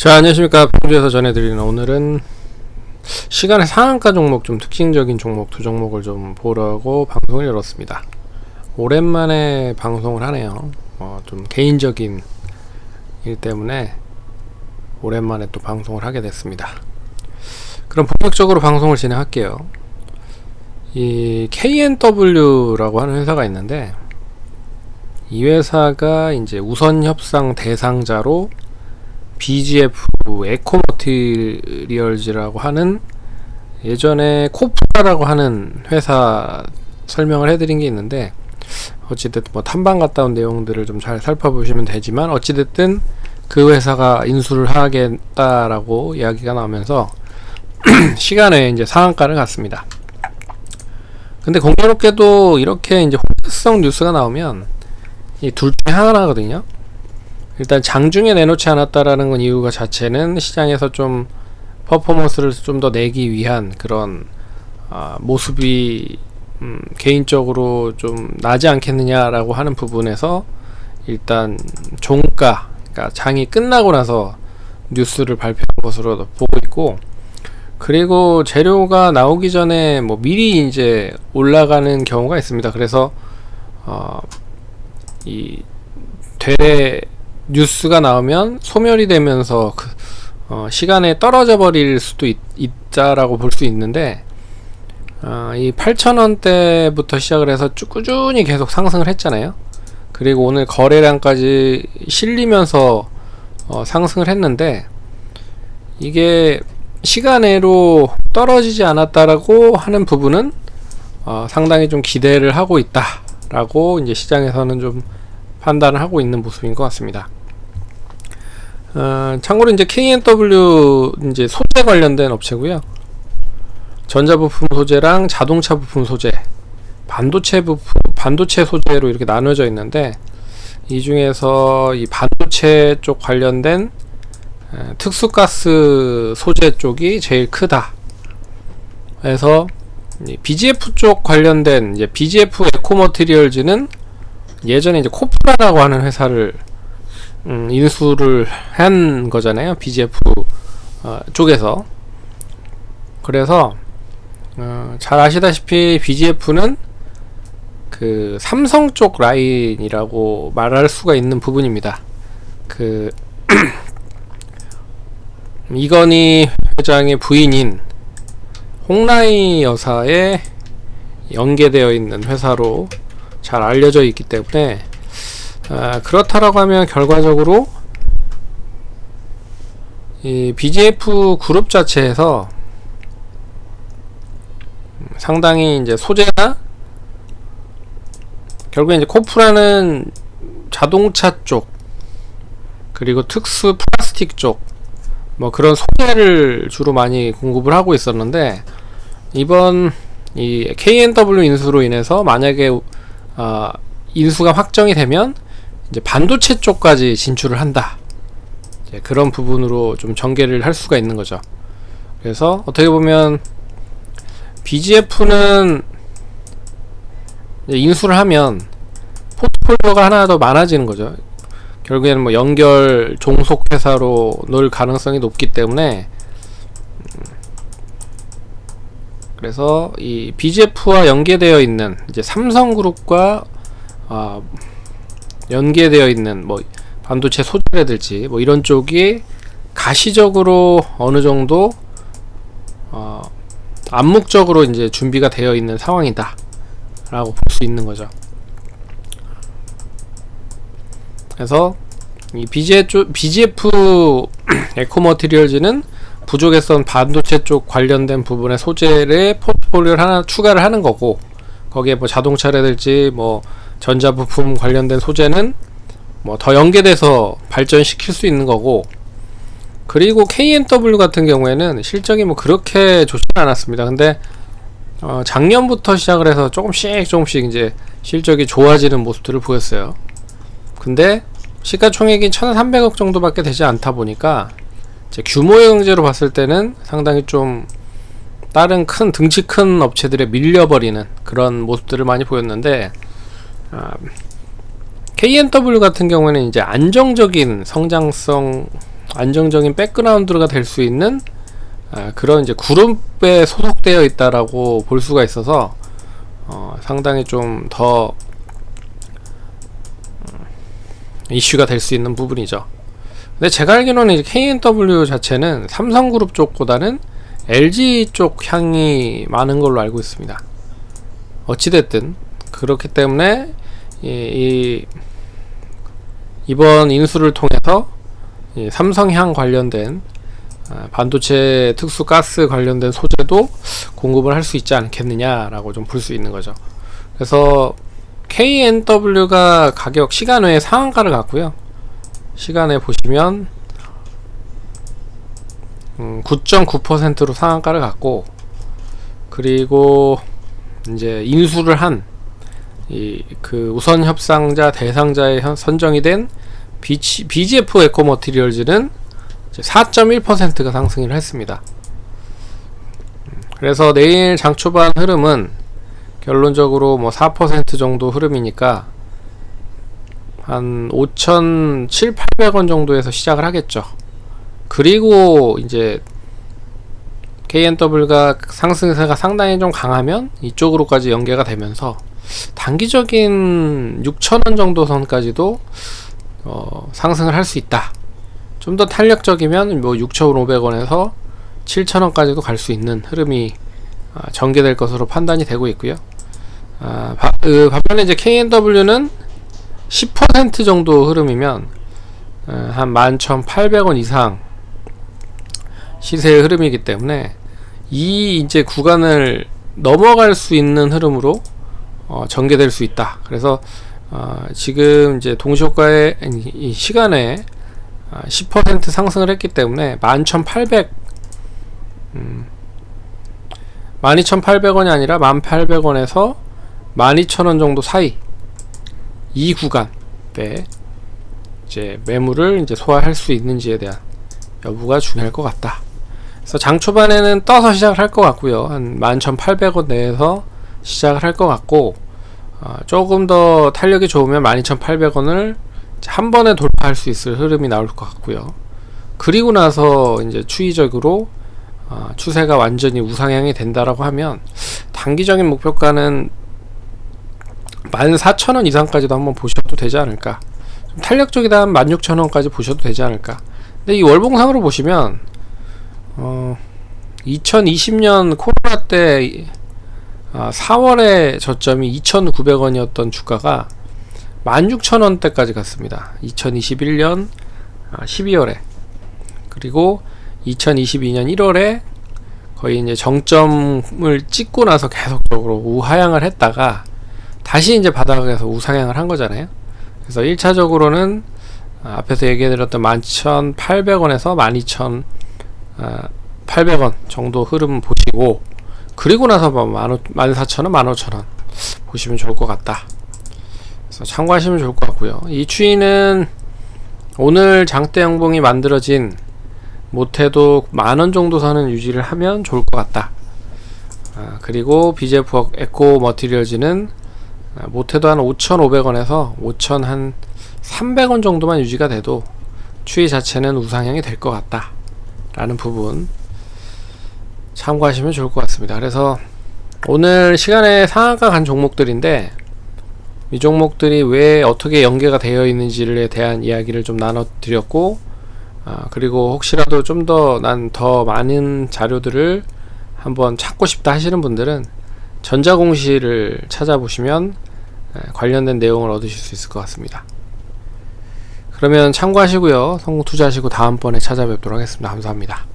자, 안녕하십니까. 평주에서 전해드리는 오늘은 시간의 상한가 종목, 좀 특징적인 종목 두 종목을 좀 보려고 방송을 열었습니다. 오랜만에 방송을 하네요. 좀 개인적인 일 때문에 오랜만에 또 방송을 하게 됐습니다. 그럼 본격적으로 방송을 진행할게요. 이 KNW라고 하는 회사가 있는데, 이 회사가 이제 우선 협상 대상자로 BGF 에코머티리얼즈라고 하는, 예전에 코프라라고 하는 회사 설명을 해드린 게 있는데, 어찌됐든 뭐 탐방 갔다 온 내용들을 좀 잘 살펴보시면 되지만, 어찌됐든 그 회사가 인수를 하겠다라고 이야기가 나오면서 시간에 이제 상한가를 갔습니다. 근데 공교롭게도 이렇게 이제 호재성 뉴스가 나오면 이 둘 중에 하나거든요. 일단 장중에 내놓지 않았다라는 건 이유가 자체는 시장에서 좀 퍼포먼스를 좀 더 내기 위한 그런 모습이 개인적으로 좀 나지 않겠느냐라고 하는 부분에서 일단 종가, 그러니까 장이 끝나고 나서 뉴스를 발표한 것으로 보고 있고, 그리고 재료가 나오기 전에 뭐 미리 이제 올라가는 경우가 있습니다. 그래서 이 뉴스가 나오면 소멸이 되면서 시간에 떨어져 버릴 수도 있다라고 볼 수 있는데, 이 8,000원대부터 시작을 해서 쭉 꾸준히 계속 상승을 했잖아요. 그리고 오늘 거래량까지 실리면서 상승을 했는데, 이게 시간외로 떨어지지 않았다라고 하는 부분은 상당히 좀 기대를 하고 있다라고 이제 시장에서는 좀 판단을 하고 있는 모습인 것 같습니다. 참고로 이제 KNW 이제 소재 관련된 업체고요. 전자부품 소재랑 자동차 부품 소재, 반도체 소재로 이렇게 나눠져 있는데, 이 중에서 이 반도체 쪽 관련된 특수가스 소재 쪽이 제일 크다. 그래서 BGF 쪽 관련된 이제 BGF 에코머티리얼즈는 예전에 이제 코프라라고 하는 회사를 인수를 한 거잖아요. BGF 쪽에서. 그래서 잘 아시다시피 BGF는 그 삼성 쪽 라인이라고 말할 수가 있는 부분입니다. 그 이건희 회장의 부인인 홍라희 여사에 연계되어 있는 회사로 잘 알려져 있기 때문에, 그렇다라고 하면 결과적으로 이 BGF 그룹 자체에서 상당히 이제 소재나, 결국에 이제 코프라는 자동차 쪽, 그리고 특수 플라스틱 쪽, 뭐 그런 소재를 주로 많이 공급을 하고 있었는데, 이번 이 KNW 인수로 인해서 만약에 인수가 확정이 되면 이제 반도체 쪽까지 진출을 한다, 이제 그런 부분으로 좀 전개를 할 수가 있는 거죠. 그래서 어떻게 보면 BGF는 인수를 하면 포트폴리오가 하나 더 많아지는 거죠. 결국에는 뭐 연결 종속 회사로 놓을 가능성이 높기 때문에, 그래서 이 BGF와 연계되어 있는 이제 삼성그룹과 연계되어 있는 뭐 반도체 소재라든지 뭐 이런 쪽이 가시적으로 어느 정도 암묵적으로 이제 준비가 되어 있는 상황이다 라고 볼 수 있는 거죠. 그래서 이 BGF 에코머티리얼즈는 부족했던 반도체 쪽 관련된 부분의 소재를 포트폴리오를 하나 추가를 하는 거고, 거기에 뭐 자동차라든지 뭐 전자부품 관련된 소재는 뭐 더 연계돼서 발전시킬 수 있는 거고, 그리고 KNW 같은 경우에는 실적이 뭐 그렇게 좋지는 않았습니다. 근데 작년부터 시작을 해서 조금씩 이제 실적이 좋아지는 모습들을 보였어요. 근데 시가총액이 1,300억 정도밖에 되지 않다 보니까 이제 규모의 경제로 봤을 때는 상당히 좀 다른 등치 큰 업체들에 밀려버리는 그런 모습들을 많이 보였는데, KNW 같은 경우에는 이제 안정적인 성장성, 안정적인 백그라운드가 될 수 있는 그런 이제 그룹에 소속되어 있다라고 볼 수가 있어서 상당히 좀 더 이슈가 될 수 있는 부분이죠. 근데 제가 알기로는 이제 KNW 자체는 삼성그룹 쪽보다는 LG 쪽 향이 많은 걸로 알고 있습니다. 어찌됐든 그렇기 때문에 이번 인수를 통해서 삼성향 관련된 반도체 특수 가스 관련된 소재도 공급을 할 수 있지 않겠느냐라고 좀 볼 수 있는 거죠. 그래서 KNW가 가격 시간외에 상한가를 갔고요. 시간에 보시면 9.9%로 상한가를 갔고, 그리고 이제 인수를 한 그 우선 협상자 대상자에 선정이 된 BGF 에코머티리얼즈는 4.1%가 상승을 했습니다. 그래서 내일 장 초반 흐름은 결론적으로 뭐 4% 정도 흐름이니까 한 5,700~800원 정도에서 시작을 하겠죠. 그리고 이제 KNW가 상승세가 상당히 좀 강하면 이쪽으로까지 연계가 되면서 단기적인 6,000원 정도 선까지도 상승을 할 수 있다. 좀 더 탄력적이면 뭐 6,500원에서 7,000원까지도 갈 수 있는 흐름이 전개될 것으로 판단이 되고 있고요. 반면에 이제 KNW는 10% 정도 흐름이면 한 11,800원 이상 시세의 흐름이기 때문에 이 이제 구간을 넘어갈 수 있는 흐름으로 전개될 수 있다. 그래서 지금 이제 동시효과의 이 시간에 10% 상승을 했기 때문에 11,800 12,800원이 아니라 1,800원에서 12,000원 정도 사이 이 구간에 이제 매물을 이제 소화할 수 있는지에 대한 여부가 중요할 것 같다. 그래서 장 초반에는 떠서 시작을 할 것 같고요. 한 11,800원 내에서 시작을 할 것 같고, 조금 더 탄력이 좋으면 12,800원을 한 번에 돌파할 수 있을 흐름이 나올 것 같고요. 그리고 나서 이제 추이적으로 추세가 완전히 우상향이 된다라고 하면 단기적인 목표가는 14,000원 이상까지도 한번 보셔도 되지 않을까. 좀 탄력적이다 하면 16,000원까지 보셔도 되지 않을까. 근데 이 월봉상으로 보시면 2020년 코로나 때 4월에 저점이 2,900원이었던 주가가 16,000원대까지 갔습니다. 2021년 12월에. 그리고 2022년 1월에 거의 이제 정점을 찍고 나서 계속적으로 우하향을 했다가 다시 이제 바닥에서 우상향을 한 거잖아요. 그래서 1차적으로는 앞에서 얘기해드렸던 11,800원에서 12,800원 정도 흐름 보시고, 그리고 나서 14,000원, 15,000원 보시면 좋을 것 같다. 그래서 참고하시면 좋을 것 같고요. 이 추이는 오늘 장대 양봉이 만들어진 못해도 10,000원 정도 선은 유지를 하면 좋을 것 같다. 그리고 BGF 에코머티리얼즈는 못해도 한 5,500원에서 5,300원 정도만 유지가 돼도 추이 자체는 우상향이 될 것 같다 라는 부분 참고하시면 좋을 것 같습니다. 그래서 오늘 시간에 상한가 간 종목들인데, 이 종목들이 왜 어떻게 연계가 되어 있는지에 대한 이야기를 좀 나눠 드렸고, 그리고 혹시라도 좀 더 난 더 많은 자료들을 한번 찾고 싶다 하시는 분들은 전자공시를 찾아보시면 관련된 내용을 얻으실 수 있을 것 같습니다. 그러면 참고하시고요. 성공 투자하시고 다음번에 찾아뵙도록 하겠습니다. 감사합니다.